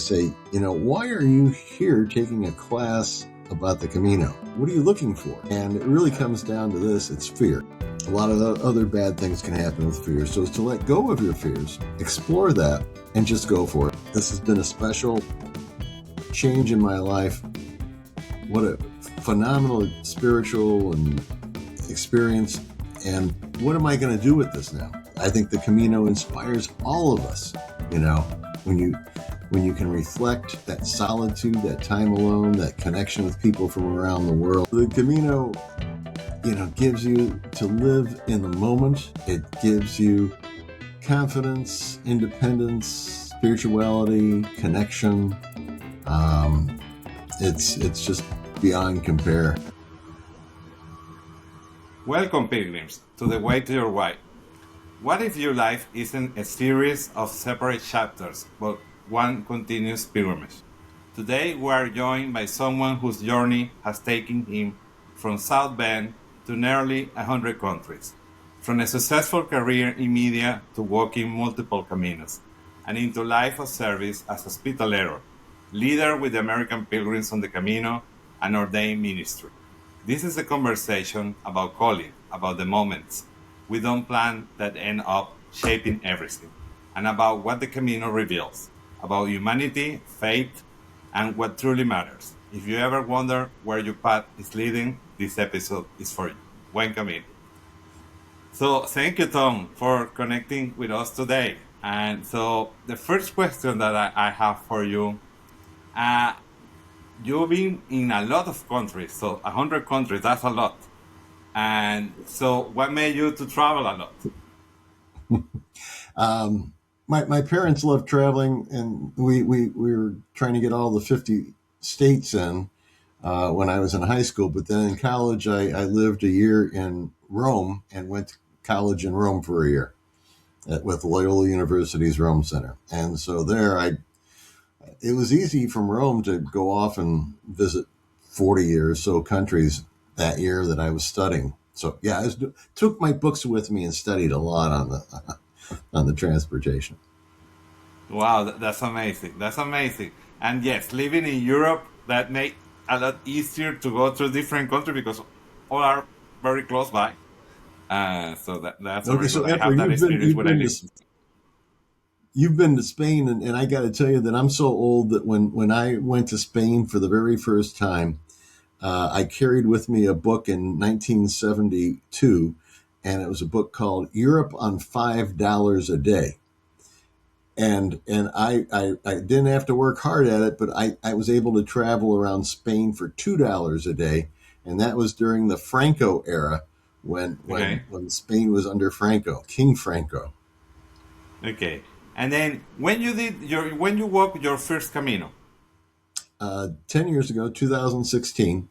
say, why are you here taking a class about the Camino? What are you looking for? And it really comes down to this. It's fear. A lot of other bad things can happen with fear. So it's to let go of your fears, explore that, and just go for it. This has been a special change in my life. What a phenomenal spiritual and experience. And what am I going to do with this now? I think the Camino inspires all of us. When you can reflect, that solitude, that time alone, that connection with people from around the world. The Camino, gives you to live in the moment. It gives you confidence, independence, spirituality, connection. It's just beyond compare. Welcome, pilgrims, to the way to your why. What if your life isn't a series of separate chapters, but one continuous pilgrimage? Today we are joined by someone whose journey has taken him from South Bend to nearly 100 countries, from a successful career in media to walking multiple Caminos, and into life of service as Hospitalero, leader with the American Pilgrims on the Camino, and ordained ministry. This is a conversation about calling, about the moments we don't plan that end up shaping everything, and about what the Camino reveals, about humanity, faith, and what truly matters. If you ever wonder where your path is leading, this episode is for you. Buen camino. So thank you, Tom, for connecting with us today. And so the first question that I have for you, you've been in a lot of countries, so 100 countries, that's a lot. And so what made you to travel a lot? My parents loved traveling, and we were trying to get all the 50 states in when I was in high school. But then in college, I lived a year in Rome and went to college in Rome for a year with Loyola University's Rome Center. And so there, it was easy from Rome to go off and visit 40 or so countries that year that I was studying. So yeah, I took my books with me and studied a lot on the transportation. Wow, that's amazing. That's amazing. And yes, living in Europe, that made a lot easier to go to different countries because all are very close by. So that's okay. So you've been to Spain, and I got to tell you that I'm so old that when I went to Spain for the very first time, I carried with me a book in 1972, and it was a book called Europe on $5 a Day. And I didn't have to work hard at it, but I was able to travel around Spain for $2 a day. And that was during the Franco era when Spain was under King Franco. Okay. And then when you walked your first Camino? 10 years ago, 2016.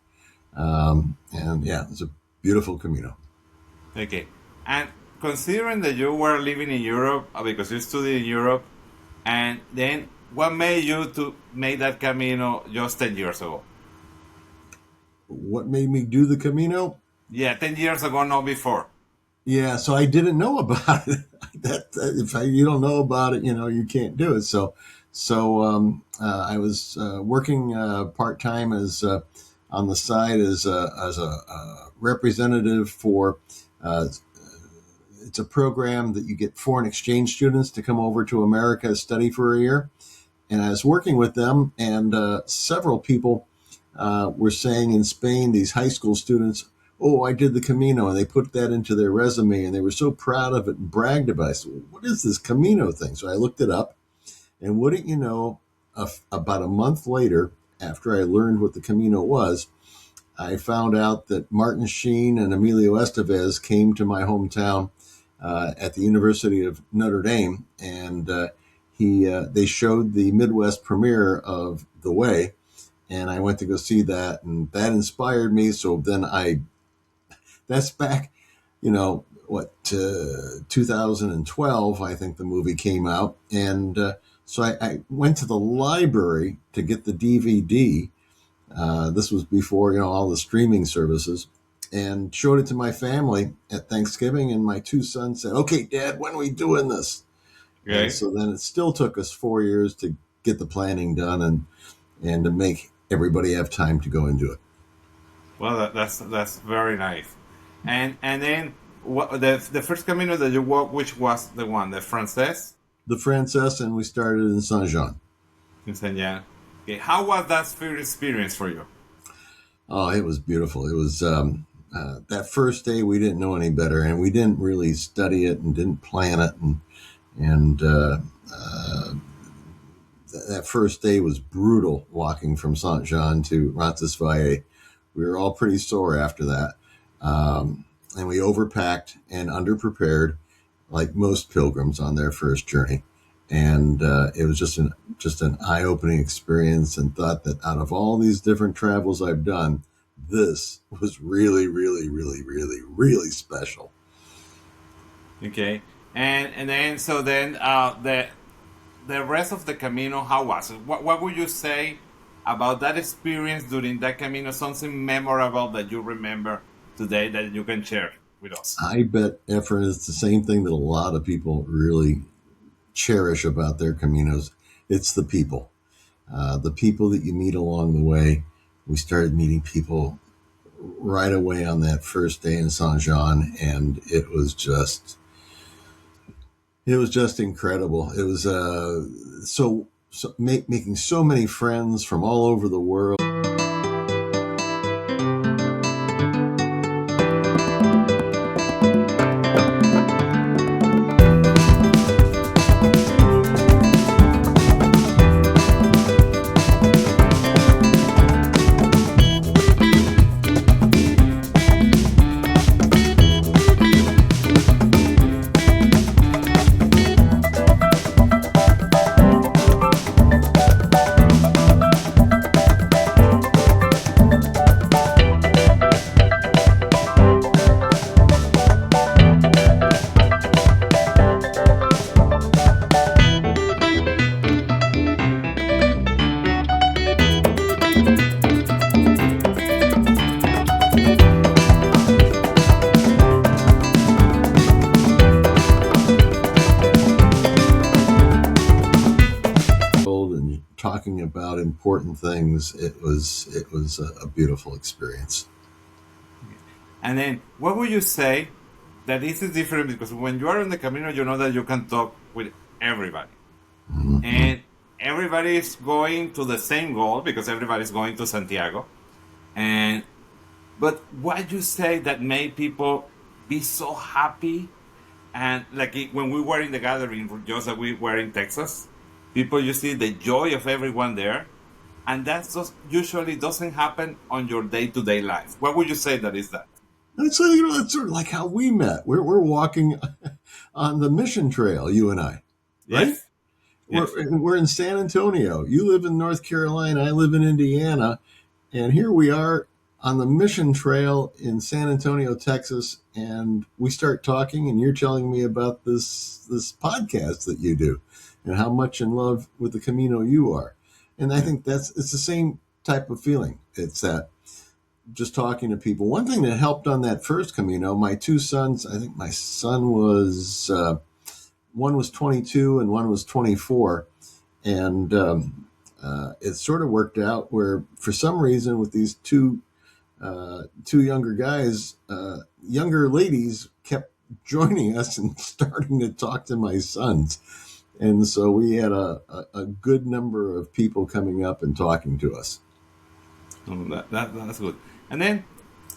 And yeah, it was a beautiful Camino. Okay. And considering that you were living in Europe, because you studied in Europe, and then what made you to make that Camino just 10 years ago? What made me do the Camino? Yeah, 10 years ago, not before. Yeah, so I didn't know about it. You don't know about it, you can't do it. So I was working part-time as on the side as a representative for it's a program that you get foreign exchange students to come over to America to study for a year. And I was working with them, and several people were saying in Spain, these high school students, oh, I did the Camino, and they put that into their resume, and they were so proud of it and bragged about it. I said, well, what is this Camino thing? So I looked it up, and wouldn't you know, about a month later, after I learned what the Camino was, I found out that Martin Sheen and Emilio Estevez came to my hometown at the University of Notre Dame, and they showed the Midwest premiere of The Way, and I went to go see that, and that inspired me. So then that's back, 2012, I think the movie came out, and so I went to the library to get the DVD. This was before, all the streaming services, and showed it to my family at Thanksgiving. And my two sons said, okay, Dad, when are we doing this? Okay. And so then it still took us 4 years to get the planning done and to make everybody have time to go and do it. Well, that's very nice. And then the first Camino that you walked, which was the one, the Frances The Frances, and we started in Saint Jean. in Santiago. Okay, how was that first experience for you? Oh, it was beautiful. It was that first day we didn't know any better, and we didn't really study it and didn't plan it, and that first day was brutal. Walking from Saint Jean to Roncesvalles, we were all pretty sore after that, and we overpacked and underprepared, like most pilgrims on their first journey. And it was just an eye-opening experience, and thought that out of all these different travels I've done, this was really, really, really, really, really special. Okay, and then so then the rest of the Camino, how was it? What would you say about that experience during that Camino? Something memorable that you remember today that you can share with us? I bet, Efren, it's the same thing that a lot of people really cherish about their Caminos. It's the people that you meet along the way. We started meeting people right away on that first day in Saint Jean, and it was just incredible. It was making so many friends from all over the world. And talking about important things. It was a beautiful experience. And then what would you say that this is different, because when you are on the Camino, you know that you can talk with everybody, and everybody is going to the same goal because everybody is going to Santiago. And but what you say that made people be so happy, and like when we were in the gathering, just that we were in Texas, people, you see the joy of everyone there, and that just usually doesn't happen on your day-to-day life. What would you say that is that? That's that's sort of like how we met. We're walking on the Mission Trail, you and I, right? Yes. Yes. We're in San Antonio. You live in North Carolina. I live in Indiana, and here we are on the Mission Trail in San Antonio, Texas. And we start talking, and you're telling me about this podcast that you do, and how much in love with the Camino you are. And I think it's the same type of feeling. It's that just talking to people. One thing that helped on that first Camino, my two sons, I think my son was, one was 22 and one was 24. And it sort of worked out where, for some reason, with these two younger guys, younger ladies kept joining us and starting to talk to my sons. And so we had a good number of people coming up and talking to us. That's good. And then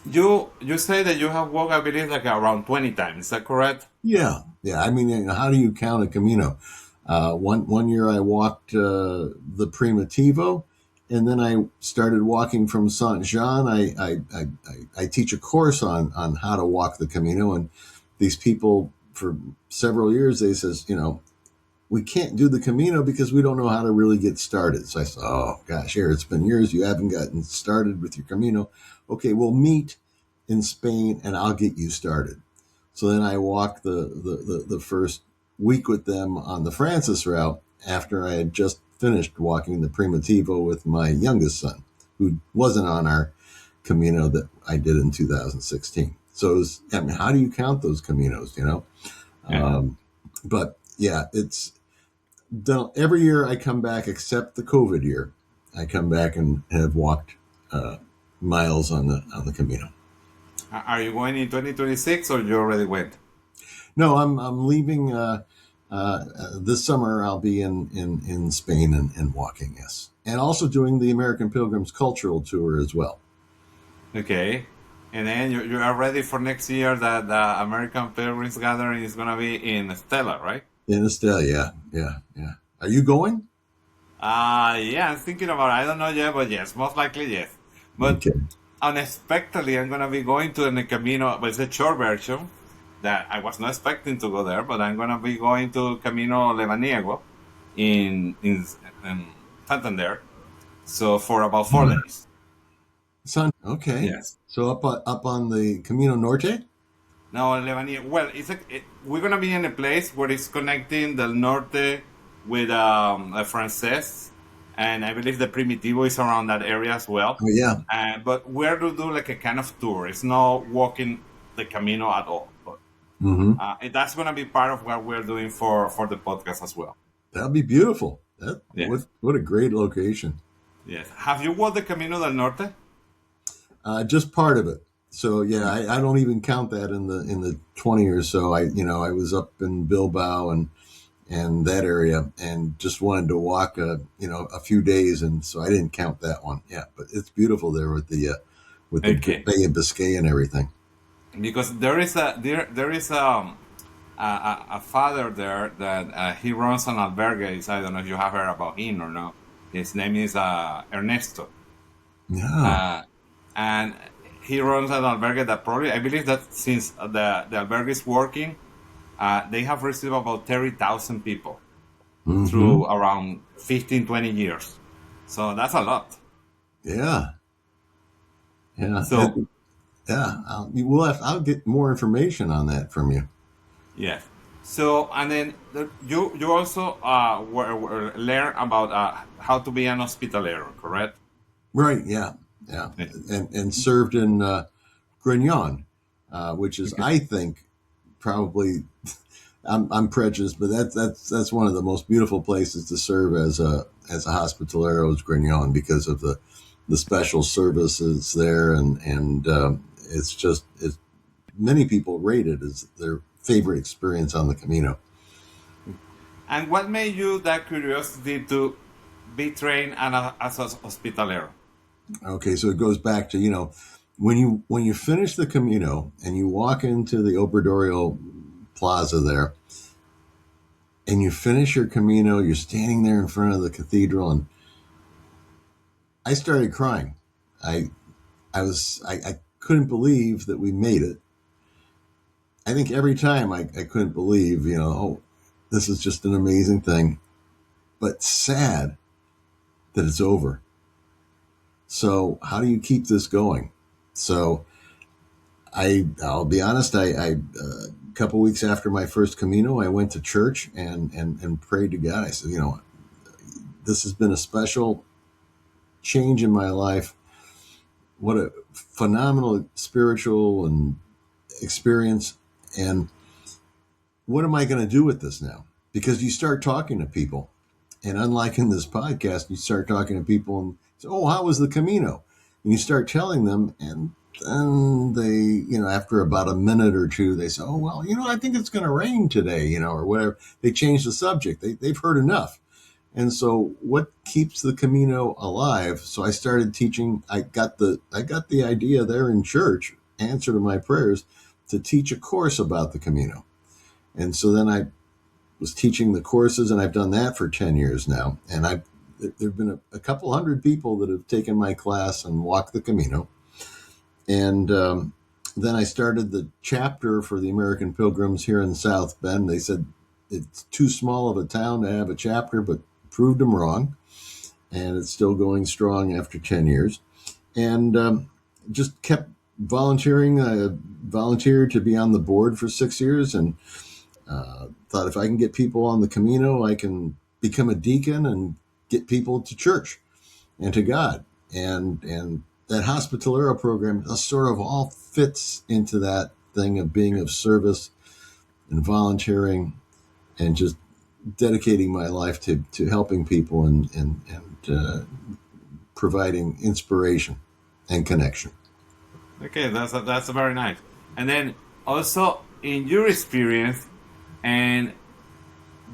you say that you have walked, I believe, like around 20 times. Is that correct? Yeah. I mean, how do you count a Camino? One year I walked the Primitivo, and then I started walking from Saint Jean. I teach a course on how to walk the Camino, and these people for several years, they says, we can't do the Camino because we don't know how to really get started. So I said, oh gosh, here, it's been years. You haven't gotten started with your Camino. Okay, we'll meet in Spain and I'll get you started. So then I walked the first week with them on the Francis route after I had just finished walking the Primitivo with my youngest son, who wasn't on our Camino that I did in 2016. So it was, how do you count those Caminos, Yeah. But yeah, Every year I come back, except the COVID year. I come back and have walked uh, miles on the Camino. Are you going in 2026 or you already went? No, I'm leaving this summer. I'll be in Spain and walking, yes, and also doing the American Pilgrims cultural tour as well. Okay. And then you are ready for next year that the American Pilgrims gathering is going to be in Stella, right? In Estelle, yeah. Are you going? Yeah, I'm thinking about it. I don't know yet, but yes, most likely yes. But Okay. unexpectedly, I'm going to be going to the Camino, but it's a short version that I was not expecting to go there, but I'm going to be going to Camino Lebaniego in Santander. So for about 4 days. Okay. Yes. So up on the Camino Norte. No, Lebaniego. Well, we're going to be in a place where it's connecting the Norte with a Frances, and I believe the Primitivo is around that area as well. Oh yeah. But we're to do like a kind of tour. It's not walking the Camino at all. But Mm-hmm. that's going to be part of what we're doing for the podcast as well. That'll be beautiful. Yes. What a great location. Yes. Have you walked the Camino del Norte? Just part of it. So yeah, I don't even count that in the 20 or so. I was up in Bilbao and that area and just wanted to walk a few days, and so I didn't count that one. Yeah, but it's beautiful there with the Okay. Bay of Biscay and everything. Because there is a father there that he runs an albergue. I don't know if you have heard about him or not. His name is Ernesto, Yeah. uh, and he runs an albergue that probably I believe that since the albergue is working, they have received about 30,000 people Mm-hmm. through around 15, 20 years. So that's a lot. Yeah. Yeah. So Yeah. I'll get more information on that from you. yes. So and then you also learn about how to be an hospitalero, correct? Right. Yeah. Yeah. Yeah. And served in Grañón, which is, Okay. I think, probably I'm prejudiced, but that's one of the most beautiful places to serve as a hospitalero is Grañón because of the special services there, and it's many people rate it as their favorite experience on the Camino. And what made you that curiosity to be trained as a hospitalero? Okay, so it goes back to when you finish the Camino and you walk into the Obradorio Plaza there, and you finish your Camino, you're standing there in front of the cathedral, and I started crying. I I couldn't believe that we made it. I think every time I couldn't believe, oh, this is just an amazing thing, but sad that it's over. So how do you keep this going? So I'll be honest. A couple weeks after my first Camino, I went to church and prayed to God. I said, this has been a special change in my life. What a phenomenal spiritual and experience. And what am I going to do with this now? Because you start talking to people, and unlike in this podcast, you start talking to people and say, oh, how was the Camino? And you start telling them, and then they, after about a minute or two, they say, oh, well, I think it's going to rain today, or whatever. They change the subject. They've heard enough. And so what keeps the Camino alive? So I started teaching. I got the idea there in church, answer to my prayers, to teach a course about the Camino. And so then I was teaching the courses, and I've done that for 10 years now. And there've been a couple hundred people that have taken my class and walked the Camino. And then I started the chapter for the American Pilgrims here in South Bend. They said it's too small of a town to have a chapter, but proved them wrong. And it's still going strong after 10 years. And just kept volunteering. I volunteered to be on the board for 6 years, and thought if I can get people on the Camino, I can become a deacon and get people to church and to God. And that Hospitalero program sort of all fits into that thing of being of service and volunteering and just dedicating my life to helping people and providing inspiration and connection. Okay, that's very nice. And then also in your experience, and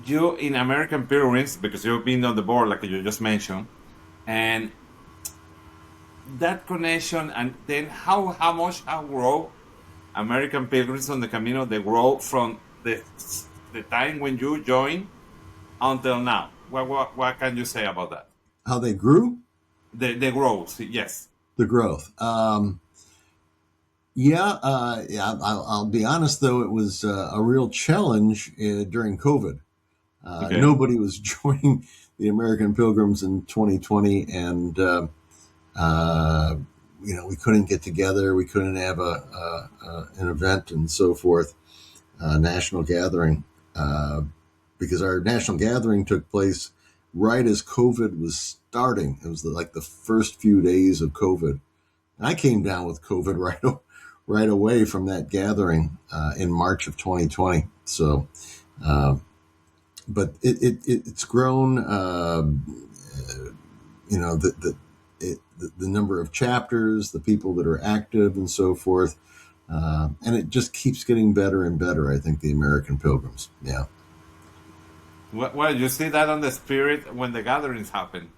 you in American Pilgrims, because you've been on the board, like you just mentioned, and that connection, and then how much I grow American Pilgrims on the Camino, they grow from the time when you joined until now. What can you say about that? How they grew, The growth, yes. the growth. Yeah. I'll be honest though, it was a real challenge during COVID. Okay. Nobody was joining the American Pilgrims in 2020, and uh, we couldn't get together. We couldn't have an event and so forth, a national gathering, because our national gathering took place right as COVID was starting. It was like the first few days of COVID. And I came down with COVID right away from that gathering in March of 2020. So, but it's grown. The number of chapters, the people that are active, and so forth, and it just keeps getting better and better. I think the American Pilgrims. Yeah. Well, you see that on the spirit when the gatherings happen.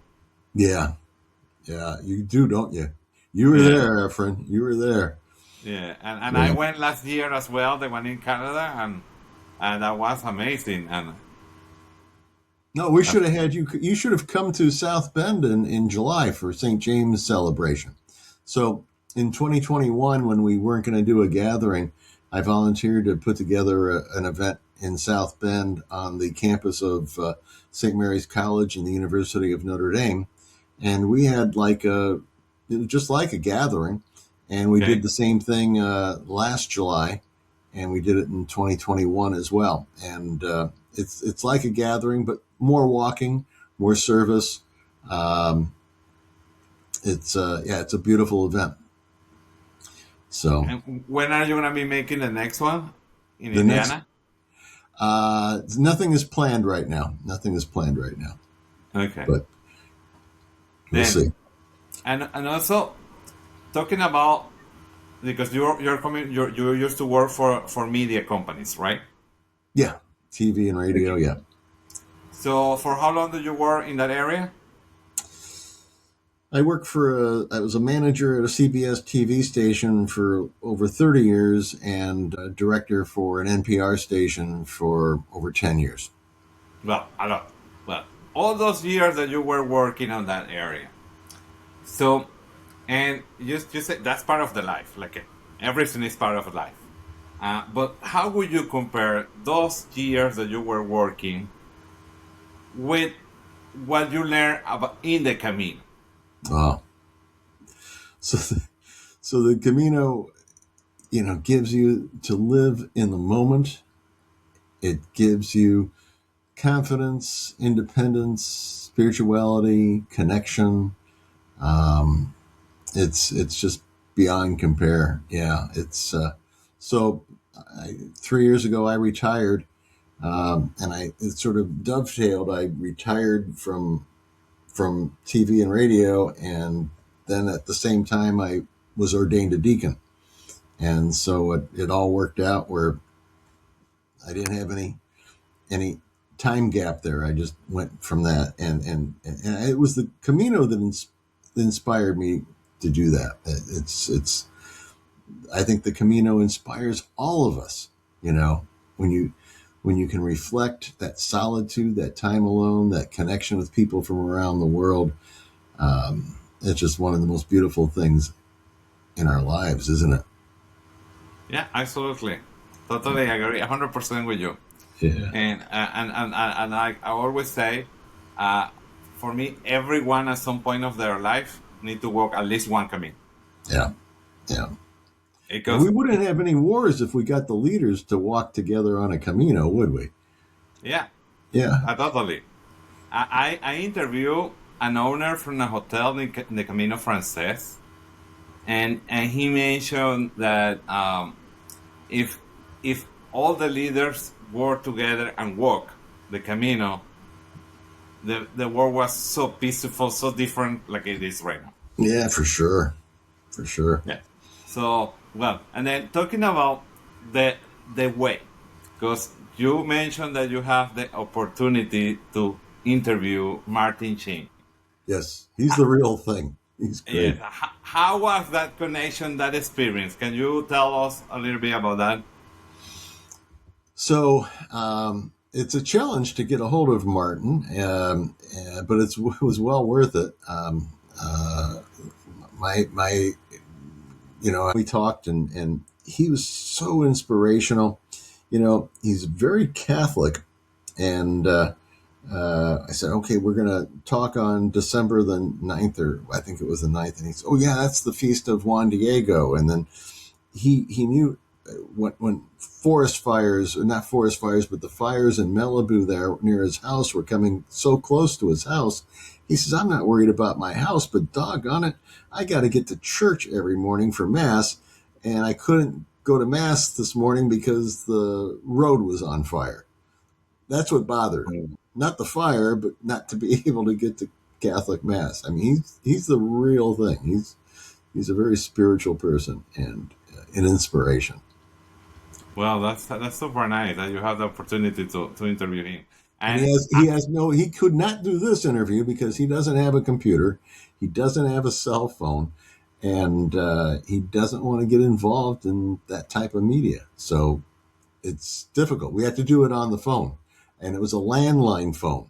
Yeah. Yeah. You do, don't you? You were Yeah, there, Efren. You were there. yeah. And I Yeah. went last year as well, the one in Canada, and that was amazing. And No, we uh, should have had you. You should have come to South Bend in July for St. James celebration. So in 2021, when we weren't going to do a gathering, I volunteered to put together an event in South Bend on the campus of St. Mary's College and the University of Notre Dame, and we had it was just like a gathering, and we did okay. the same thing last July, and we did it in 2021 as well. And it's like a gathering, but more walking, more service. Um, it's a beautiful event. So And when are you gonna be making the next one in the next Indiana? nothing is planned right now. Nothing is planned right now, Okay. but we'll Then see. and also talking about, because you're coming you used to work for media companies, right? Yeah, TV and radio. Okay. Yeah. So for how long did you work in that area? I was a manager at a CBS TV station for over 30 years and a director for an NPR station for over 10 years. Well, a lot. Well, all those years that you were working on that area. So, and you said that's part of the life. Like everything is part of life. But how would you compare those years that you were working with what you learned about in the Camino? Oh, so so the Camino, gives you to live in the moment. It gives you confidence, independence, spirituality, connection. Um, it's just beyond compare. Yeah, it's so. 3 years ago, I retired, and it sort of dovetailed. I retired from TV and radio, and then at the same time, I was ordained a deacon, and so it all worked out where I didn't have any time gap there. I just went from that, and it was the Camino that inspired me to do that. It's I think the Camino inspires all of us. When you can reflect that solitude, that time alone, that connection with people from around the world. It's just one of the most beautiful things in our lives, isn't it? Yeah, absolutely. Totally agree, 100% with you. Yeah, And I always say, uh, for me, everyone at some point of their life need to walk at least one Camino. yeah, yeah. And we Because, wouldn't have any wars if we got the leaders to walk together on a Camino, would we? yeah, Yeah. totally. I interview an owner from a hotel in the Camino Frances, and he mentioned that if if all the leaders work together and walk, the Camino, the world was so peaceful, so different, like it is right now. Yeah, for sure. For sure. Yeah. So well, and then talking about the way, because you mentioned that you have the opportunity to interview Martin Sheen. Yes, he's the real thing. He's Yes. great. How was that connection, that experience? Can you tell us a little bit about that? So it's a challenge to get a hold of Martin, but it was well worth it. My we talked, and he was so inspirational. He's very Catholic, and I said, okay, we're going to talk on December the 9th, or I think it was the 9th. And he said, oh, yeah, that's the feast of Juan Diego. And then he knew when forest fires, or not forest fires, but the fires in Malibu there near his house were coming so close to his house. He says, I'm not worried about my house, but doggone it, I got to get to church every morning for Mass. And I couldn't go to Mass this morning because the road was on fire. That's what bothered him. Not the fire, but not to be able to get to Catholic Mass. I mean, he's the real thing. He's a very spiritual person and an inspiration. Well, that's super nice that you have the opportunity to interview him. And And he could not do this interview because he doesn't have a computer, he doesn't have a cell phone, and he doesn't want to get involved in that type of media. So it's difficult. We had to do it on the phone, and it was a landline phone.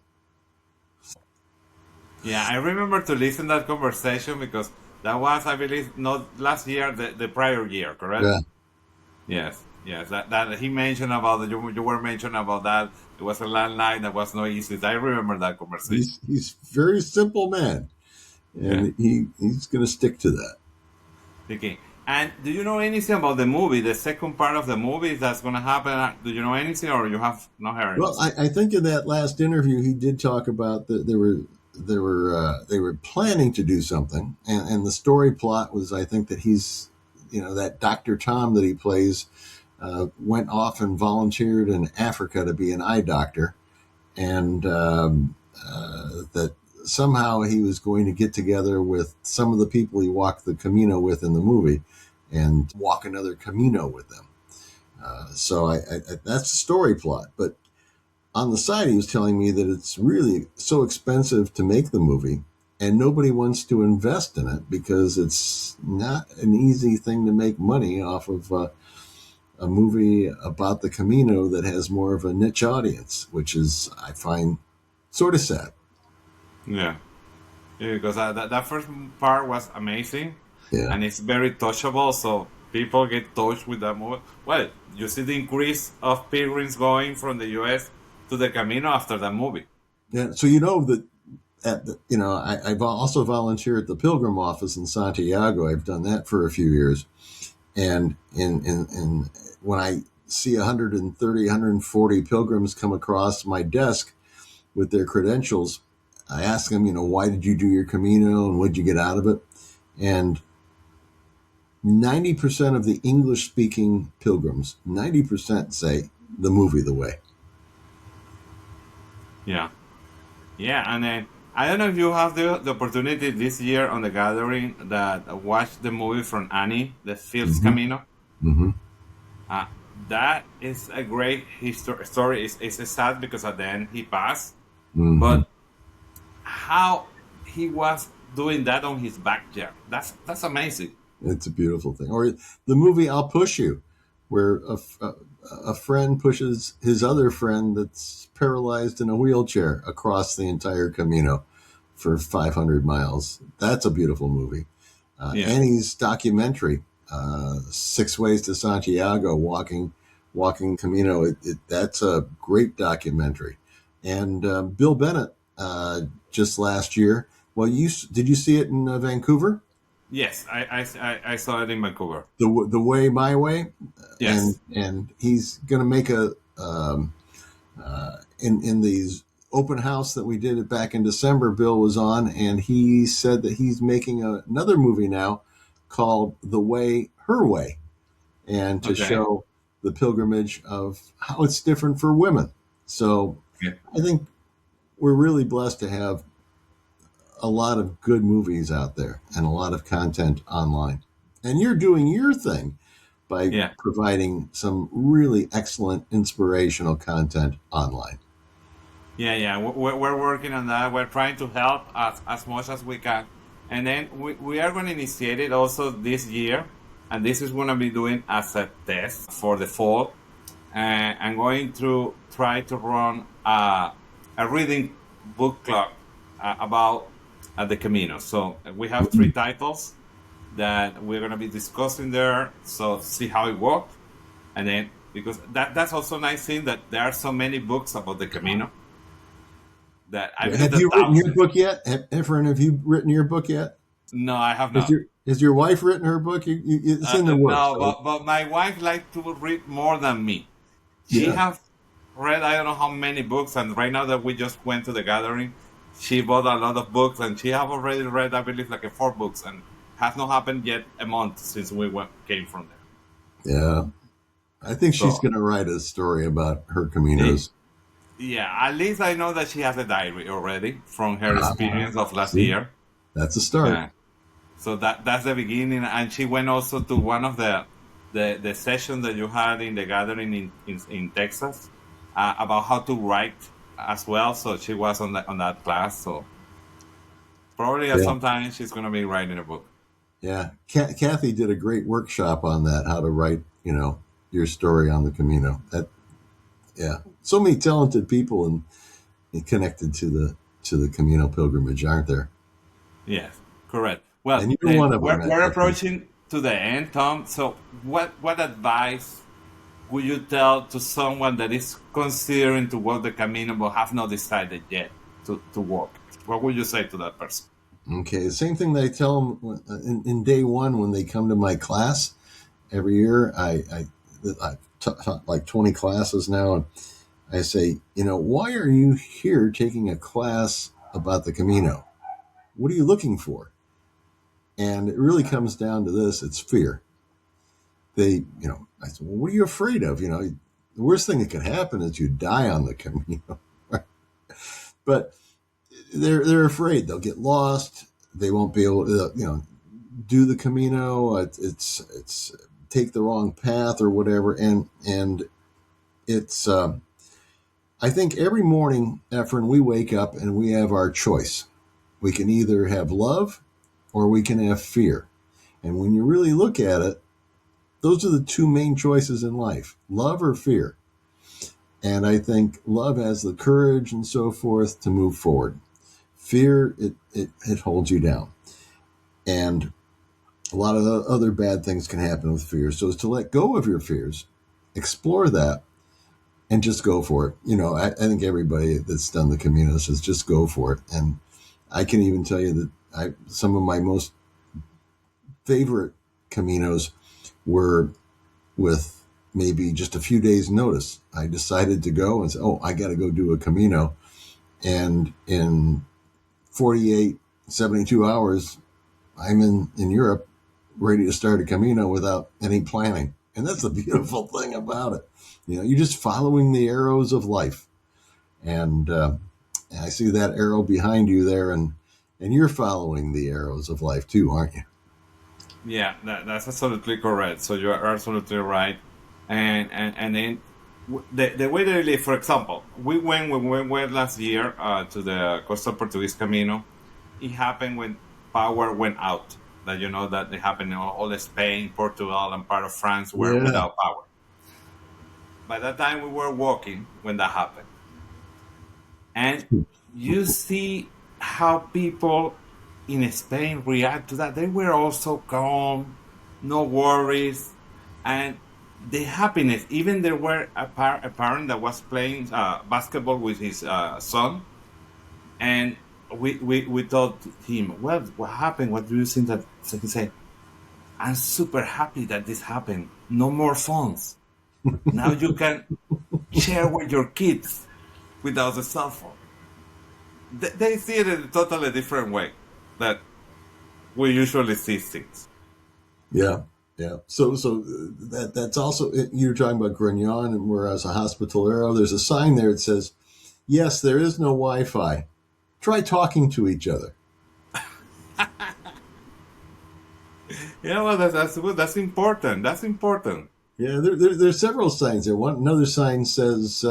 yeah, I remember to listen that conversation because that was, I believe, not last year, the prior year, correct? Yeah, Yes, yes. That he mentioned about that. You were mentioning about that. It was a landline that was no easy. I remember that conversation. he's very simple man, Yeah. and he's going to stick to that. Okay. And do you know anything about the movie? The second part of the movie that's gonna happen. Do you know anything, or you have not heard Well, anything? I think in that last interview he did talk about that they were planning to do something, and the story plot was, I think, that he's, that Dr. Tom that he plays went off and volunteered in Africa to be an eye doctor, and that somehow he was going to get together with some of the people he walked the Camino with in the movie and walk another Camino with them. So that's the story plot. But on the side, he was telling me that it's really so expensive to make the movie, and nobody wants to invest in it because it's not an easy thing to make money off of a movie about the Camino that has more of a niche audience, which is, I find, sort of sad. Yeah. Yeah, because that first part was amazing, Yeah. and it's very touchable. So people get touched with that movie. Well, you see the increase of pilgrims going from the U.S. to the Camino after that movie. Yeah. So that I've also volunteered at the Pilgrim Office in Santiago. I've done that for a few years, and in when I see 130, 140 pilgrims come across my desk with their credentials, I ask them, why did you do your Camino and what did you get out of it? And 90% of the English speaking pilgrims, 90% say the movie The Way. Yeah. Yeah, and then I don't know if you have the opportunity this year on the gathering that watched the movie from Annie, the Fields Mm-hmm. Camino. Mm-hmm. That is a great story. It's sad because at the end he passed, Mm-hmm. but how he was doing that on his backyard. That's amazing. It's a beautiful thing. Or the movie I'll Push You, where a friend pushes his other friend that's paralyzed in a wheelchair across the entire Camino for 500 miles. That's a beautiful movie. Yeah, Annie's documentary, Six Ways to Santiago, walking Camino. That's a great documentary. And Bill Bennett, just last year. Well, did you see it in Vancouver? yes, I saw it in Vancouver. The Way, My Way, and Yes, he's going to make a in these open house that we did it back in December. Bill was on, and he said that he's making another movie now called The Way, Her Way, and to okay, show the pilgrimage of how it's different for women. So I think we're really blessed to have a lot of good movies out there and a lot of content online. And you're doing your thing by Yeah. providing some really excellent inspirational content online. Yeah. We're working on that. We're trying to help as much as we can. And then we are going to initiate it also this year. And this is going to be doing as a test for the fall. I'm going to try to run a reading book club about the Camino. So we have three titles that we're going to be discussing there. So see how it works. And then, because that's also a nice thing that there are so many books about the Camino that I believe Have the you written your thousands. book yet? Efren, have you written your book yet? No, I have Has not. your wife written her book? It's in the works. No, So but my wife likes to read more than me. She yeah, has read I don't know how many books, and right now that we just went to the gathering, she bought a lot of books, and she have already read I believe like 4 books, and has not happened yet a month since came from there. yeah. I think she's So going to write a story about her eh, Caminos. yeah, at least I know that she has a diary already from her experience of last See, year. that's a start. Uh, so that's the beginning, and she went also to one of the sessions that you had in the gathering in Texas about how to write as well. So she was on that class. So probably at Yeah, some time she's gonna be writing a book. yeah. Kathy did a great workshop on that, how to write, your story on the Camino. Yeah. So many talented people and connected to the Camino pilgrimage, aren't there? Yes, correct. Well, And you're then one of them, we're Efren. approaching to the end, Tom. So what advice would you tell to someone that is considering to walk the Camino but have not decided yet to walk it? What would you say to that person? Okay, the same thing that I tell them in day one when they come to my class every year. I've taught like 20 classes now, and I say, why are you here taking a class about the Camino? What are you looking for? And it really comes down to this: it's fear. I said, well, what are you afraid of? The worst thing that could happen is you die on the Camino. But they're afraid they'll get lost. They won't be able to, do the Camino. It's take the wrong path or whatever. And it's, I think every morning, Efren, we wake up and we have our choice. We can either have love or we can have fear. And when you really look at it, those are the two main choices in life: love or fear. And I think love has the courage and so forth to move forward. Fear, it holds you down. And a lot of other bad things can happen with fear. So it's to let go of your fears, explore that, and just go for it. I think everybody that's done the Camino says just go for it. And I can even tell you that some of my most favorite Caminos were with maybe just a few days' notice. I decided to go and say, oh, I got to go do a Camino. And in 48, 72 hours, I'm in Europe ready to start a Camino without any planning. And that's the beautiful thing about it. You're just following the arrows of life. And I see that arrow behind you there, and you're following the arrows of life too, aren't you? Yeah, that's absolutely correct. So you are absolutely right. And then the way they live, for example, when we went last year to the Coastal Portuguese Camino, it happened when power went out. That you know that it happened in all of Spain, Portugal, and part of France were Yeah. without power. By that time, we were walking when that happened, and you see how people in Spain react to that. They were also calm, no worries, and the happiness. Even there were a parent that was playing basketball with his son, and we told him, "Well, what happened? What do you think that?" So he said, "I'm super happy that this happened. No more phones. Now you can share with your kids without the cell phone." They see it in a totally different way that we usually see things. Yeah. Yeah. So that's also, you're talking about Grañón, and whereas a Hospitalero, there's a sign there that says, Yes, there is no Wi-Fi. Try talking to each other. Yeah, well, that's good. That's important. That's important. Yeah, there's several signs there. Another sign says,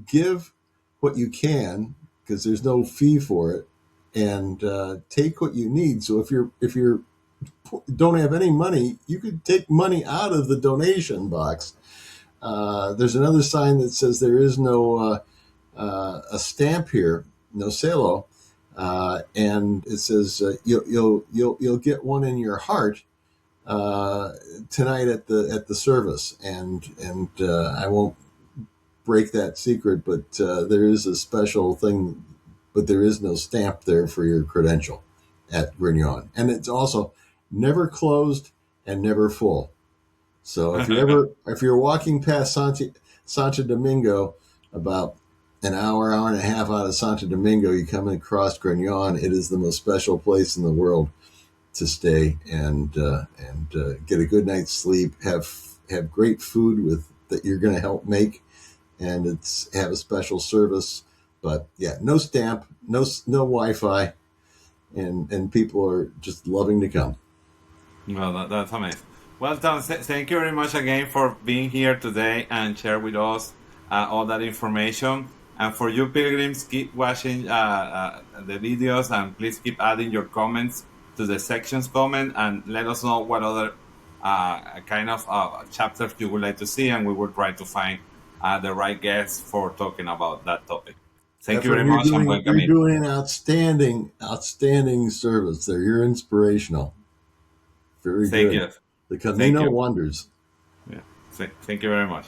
"Give what you can, because there's no fee for it, and take what you need." So if you don't have any money, you could take money out of the donation box. There's another sign that says there is no a stamp here, no salo, and it says you'll get one in your heart uh, tonight at the service, and I won't break that secret, but there is a special thing, but there is no stamp there for your credential at Grañón, and it's also never closed and never full. So if you're walking past Santo Domingo, about an hour and a half out of Santo Domingo, you come across Grañón. It is the most special place in the world to stay and get a good night's sleep. Have great food with that you're going to help make, and it's have a special service. But yeah, no stamp, no Wi-Fi, and people are just loving to come. Well, that's amazing. Well, Tom, thank you very much again for being here today and share with us all that information. And for you pilgrims, keep watching the videos and please keep adding your comments to the sections comment and let us know what other kind of chapters you would like to see, and we will try to find the right guests for talking about that topic. Thank you very Efren, much and welcome you're in. doing outstanding service there. You're inspirational. Very Thank good. you. The Thank Camino you. wonders. Yeah. Thank you very much.